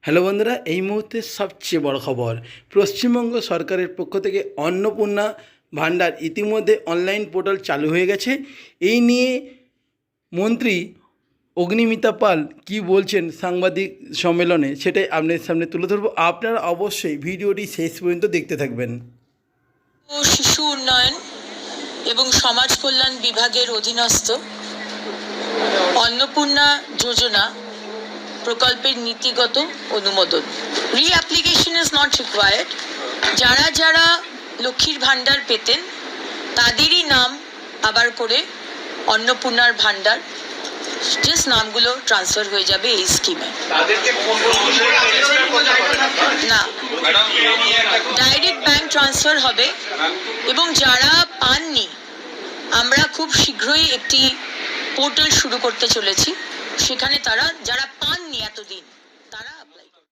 Hello বন্ধুরা, এই মুহূর্তে সবচেয়ে বড় খবর। পশ্চিমবঙ্গ সরকারের পক্ষ থেকে অন্নপূর্ণা ভাণ্ডার ইতিমধ্যে অনলাইন পোর্টাল চালু হয়ে গেছে। এই নিয়ে মন্ত্রী অগ্নিমিতা পাল কী বলছেন সাংবাদিক সম্মেলনে, সেটাই আপনাদের সামনে তুলে ধরবো। আপনারা অবশ্যই ভিডিওটি শেষ পর্যন্ত দেখতে থাকবেন। শিশু উন্নয়ন এবং সমাজ কল্যাণ বিভাগের অধীনস্থ অন্নপূর্ণা যোজনা প্রকল্পের নীতিগত অনুমোদন। রিঅ্যাপ্লিকেশন ইজ নট রিকোয়ার্ড। যারা যারা লক্ষ্মীর ভাণ্ডার পেতেন তাদেরই নাম আবার করে অন্নপূর্ণার ভাণ্ডার জাস্ট নামগুলো ট্রান্সফার হয়ে যাবে এই স্কিমে। না, ডাইরেক্ট ব্যাংক ট্রান্সফার হবে এবং যারা পাননি আমরা খুব শীঘ্রই একটি পোর্টাল শুরু করতে চলেছি। সেখানে তারা যারা পাননি এতদিন